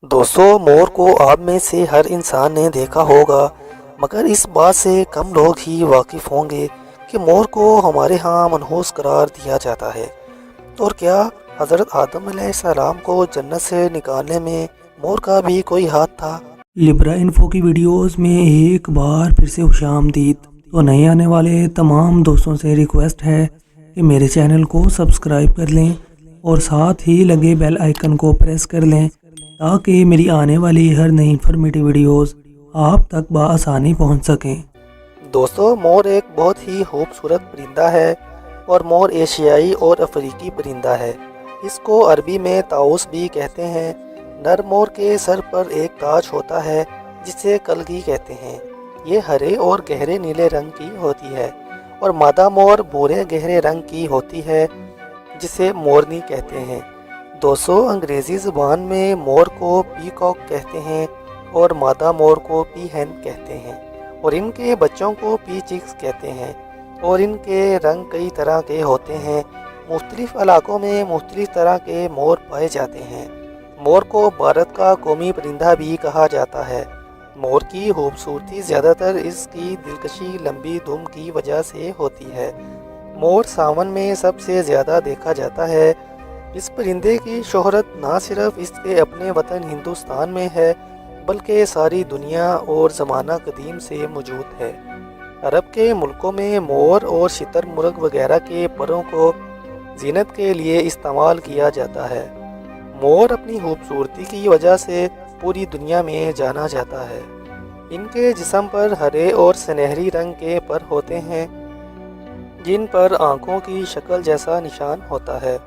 दोस्तों, मोर को आप में से हर इंसान ने देखा होगा, मगर इस बात से कम लोग ही वाकिफ़ होंगे कि मोर को हमारे यहाँ मनहूस करार दिया जाता है। तो और क्या हज़रत आदम अलैहिस्सलाम को जन्नत से निकालने में मोर का भी कोई हाथ था? लिब्रा इन्फो की वीडियोस में एक बार फिर से खुशामदीद। तो नए आने वाले तमाम दोस्तों से रिक्वेस्ट है कि मेरे चैनल को सब्सक्राइब कर लें और साथ ही लगे बेल आइकन को प्रेस कर लें ताकि मेरी आने वाली हर नई इन्फॉर्मेटिव वीडियोस आप तक बआसानी पहुंच सकें। दोस्तों, मोर एक बहुत ही खूबसूरत परिंदा है और मोर एशियाई और अफ्रीकी परिंदा है। इसको अरबी में ताऊस भी कहते हैं। नर मोर के सर पर एक ताज होता है जिसे कलगी कहते हैं। ये हरे और गहरे नीले रंग की होती है और मादा मोर भूरे गहरे रंग की होती है जिसे मोरनी कहते हैं। दोस्तों, अंग्रेज़ी ज़ुबान में मोर को पीकॉक कहते हैं और मादा मोर को पीहन कहते हैं और इनके बच्चों को पी चिक्स कहते हैं और इनके रंग कई तरह के होते हैं। मुख्तलिफ़ इलाकों में मुख्तलिफ़ तरह के मोर पाए जाते हैं। मोर को भारत का कौमी परिंदा भी कहा जाता है। मोर की खूबसूरती ज़्यादातर इसकी दिलकशी लंबी दुम की वजह से होती है। मोर सावन में सबसे ज़्यादा देखा जाता है। इस परिंदे की शोहरत ना सिर्फ इसके अपने वतन हिंदुस्तान में है बल्कि सारी दुनिया और ज़माना कदीम से मौजूद है। अरब के मुल्कों में मोर और शुतुरमुर्ग वगैरह के परों को जीनत के लिए इस्तेमाल किया जाता है। मोर अपनी खूबसूरती की वजह से पूरी दुनिया में जाना जाता है। इनके जिस्म पर हरे और सुनहरी रंग के पर होते हैं जिन पर आँखों की शक्ल जैसा निशान होता है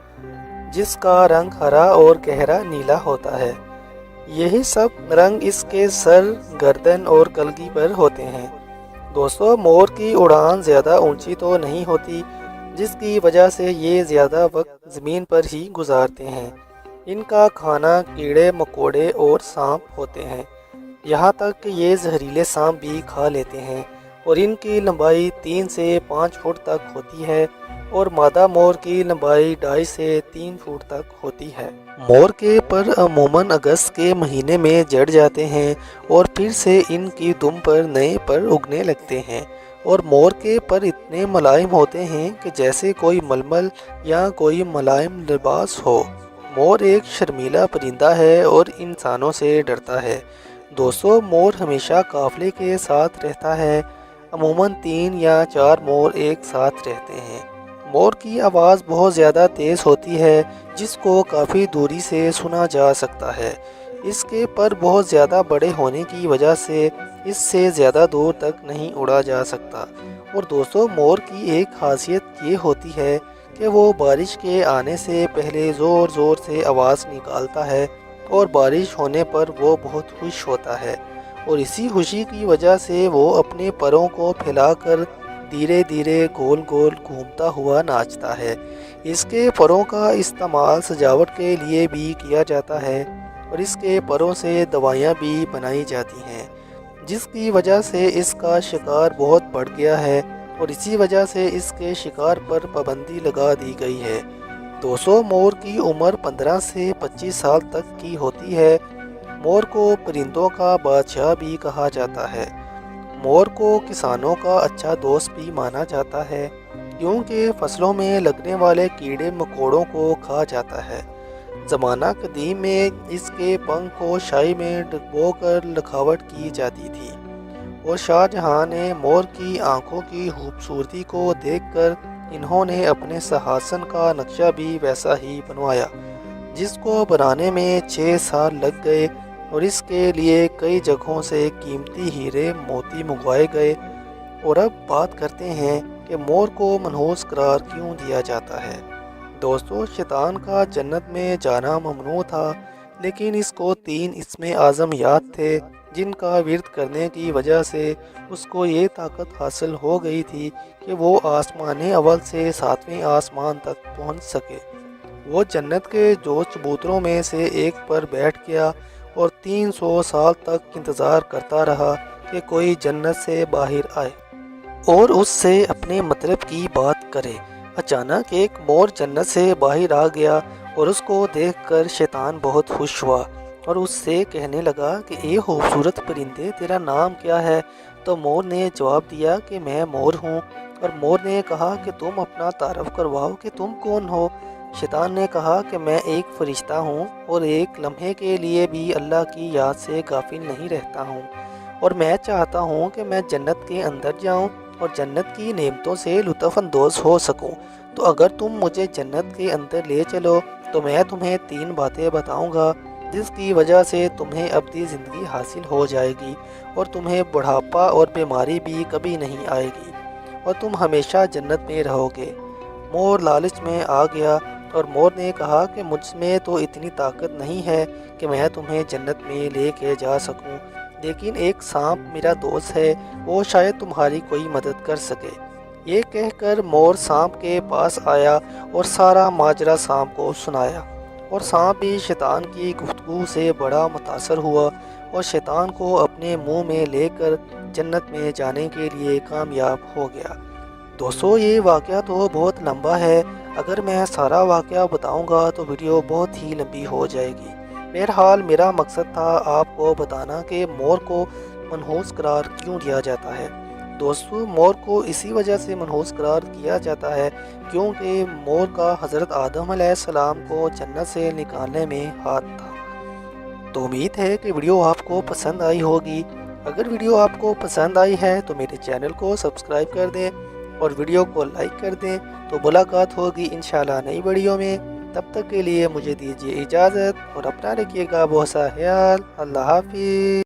जिसका रंग हरा और गहरा नीला होता है। यही सब रंग इसके सर, गर्दन और कलगी पर होते हैं। दोस्तों, मोर की उड़ान ज़्यादा ऊंची तो नहीं होती जिसकी वजह से ये ज़्यादा वक्त ज़मीन पर ही गुजारते हैं। इनका खाना कीड़े मकोड़े और सांप होते हैं। यहाँ तक कि ये जहरीले सांप भी खा लेते हैं और इनकी लंबाई 3 से 5 फुट तक होती है और मादा मोर की लंबाई 2.5 से 3 फुट तक होती है। मोर के पर अमूमन अगस्त के महीने में जड़ जाते हैं और फिर से इनकी दुम पर नए पर उगने लगते हैं और मोर के पर इतने मुलायम होते हैं कि जैसे कोई मलमल या कोई मुलायम लिबास हो। मोर एक शर्मीला परिंदा है और इंसानों से डरता है। दोस्तों, मोर हमेशा काफले के साथ रहता है। अमूमन 3 या 4 मोर एक साथ रहते हैं। मोर की आवाज़ बहुत ज़्यादा तेज़ होती है जिसको काफ़ी दूरी से सुना जा सकता है। इसके पर बहुत ज़्यादा बड़े होने की वजह से इससे ज़्यादा दूर तक नहीं उड़ा जा सकता। और दोस्तों, मोर की एक खासियत ये होती है कि वो बारिश के आने से पहले ज़ोर ज़ोर से आवाज़ निकालता है और बारिश होने पर वो बहुत खुश होता है और इसी खुशी की वजह से वो अपने परों को फैलाकर धीरे धीरे गोल गोल घूमता हुआ नाचता है। इसके परों का इस्तेमाल सजावट के लिए भी किया जाता है और इसके परों से दवाइयाँ भी बनाई जाती हैं जिसकी वजह से इसका शिकार बहुत बढ़ गया है और इसी वजह से इसके शिकार पर पाबंदी लगा दी गई है। 200 मोर की उम्र 15 से 25 साल तक की होती है। मोर को परिंदों का बादशाह भी कहा जाता है। मोर को किसानों का अच्छा दोस्त भी माना जाता है क्योंकि फसलों में लगने वाले कीड़े मकोड़ों को खा जाता है। ज़माना कदीम में इसके पंख को शाही में डुबोकर लिखावट की जाती थी और शाहजहां ने मोर की आंखों की खूबसूरती को देखकर इन्होंने अपने सिंहासन का नक्शा भी वैसा ही बनवाया जिसको बनाने में 6 साल लग गए और इसके लिए कई जगहों से कीमती हीरे मोती मंगवाए गए। और अब बात करते हैं कि मोर को मनहूस करार क्यों दिया जाता है। दोस्तों, शैतान का जन्नत में जाना ममनू था लेकिन इसको 3 इस्मे आज़म याद थे जिनका विर्द करने की वजह से उसको ये ताकत हासिल हो गई थी कि वो आसमान अव्वल से 7वें आसमान तक पहुंच सके। वो जन्नत के जो चबूतरों में से एक पर बैठ गया और 300 साल तक इंतज़ार करता रहा कि कोई जन्नत से बाहर आए और उससे अपने मतलब की बात करे। अचानक एक मोर जन्नत से बाहर आ गया और उसको देखकर शैतान बहुत खुश हुआ اور اس سے کہنے لگا کہ اے خوبصورت پرندے تیرا نام کیا ہے؟ تو مور نے جواب دیا کہ میں مور ہوں۔ اور مور نے کہا کہ تم اپنا تعارف کرواؤ کہ تم کون ہو؟ شیطان نے کہا کہ میں ایک فرشتہ ہوں اور ایک لمحے کے لیے بھی اللہ کی یاد سے غافل نہیں رہتا ہوں، اور میں چاہتا ہوں کہ میں جنت کے اندر جاؤں اور جنت کی نعمتوں سے لطف اندوز ہو سکوں۔ تو اگر تم مجھے جنت کے اندر لے چلو تو میں تمہیں 3 باتیں بتاؤں گا جس کی وجہ سے تمہیں ابدی زندگی حاصل ہو جائے گی اور تمہیں بڑھاپا اور بیماری بھی کبھی نہیں آئے گی اور تم ہمیشہ جنت میں رہو گے۔ مور لالچ میں آ گیا اور مور نے کہا کہ مجھ میں تو اتنی طاقت نہیں ہے کہ میں تمہیں جنت میں لے کے جا سکوں، لیکن ایک سانپ میرا دوست ہے، وہ شاید تمہاری کوئی مدد کر سکے۔ یہ کہہ کر مور سانپ کے پاس آیا اور سارا ماجرا سانپ کو سنایا، اور سانپ بھی شیطان کی گفتگو سے بڑا متاثر ہوا اور شیطان کو اپنے منہ میں لے کر جنت میں جانے کے لیے کامیاب ہو گیا۔ دوستو یہ واقعہ تو بہت لمبا ہے، اگر میں سارا واقعہ بتاؤں گا تو ویڈیو بہت ہی لمبی ہو جائے گی۔ بہرحال میرا مقصد تھا آپ کو بتانا کہ مور کو منحوس قرار کیوں دیا جاتا ہے۔ دوستو مور کو اسی وجہ سے منحوس قرار دیا جاتا ہے کیونکہ مور کا حضرت آدم علیہ السلام کو جنت سے نکالنے میں ہاتھ تھا۔ تو امید ہے کہ ویڈیو آپ کو پسند آئی ہوگی۔ اگر ویڈیو آپ کو پسند آئی ہے تو میرے چینل کو سبسکرائب کر دیں اور ویڈیو کو لائک کر دیں۔ تو ملاقات ہوگی انشاءاللہ نئی ویڈیو میں، تب تک کے لیے مجھے دیجیے اجازت اور اپنا رکھیے گا بہت سا خیال۔ اللہ حافظ۔